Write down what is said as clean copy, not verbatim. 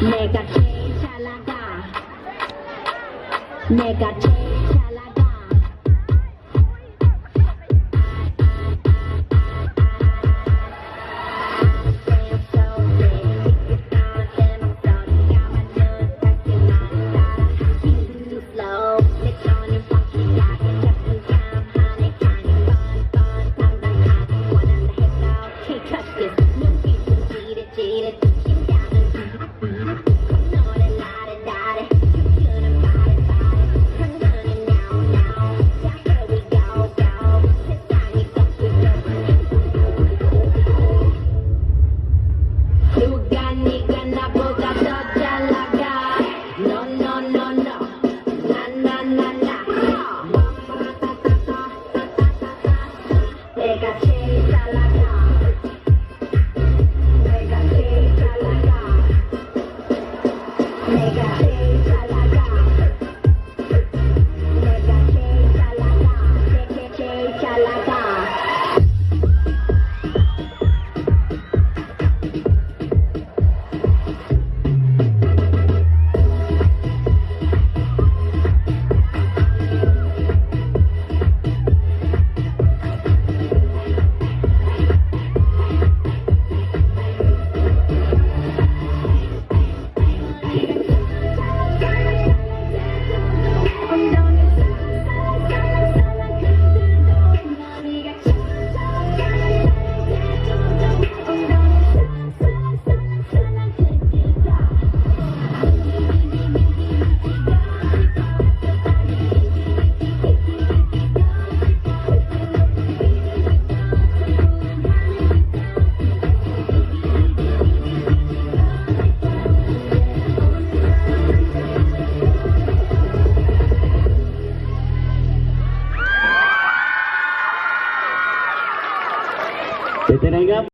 내가 제일 잘 나가. 내가 제일 잘 나가. 누가 네가 나보다 더 잘 나가. No no no no. 나 내가 제일 잘 나가. 내가 제일 잘 나가. 내가 제일 잘 나가. 내가 제일 잘 나가. 제일 잘 나가. Ito na nga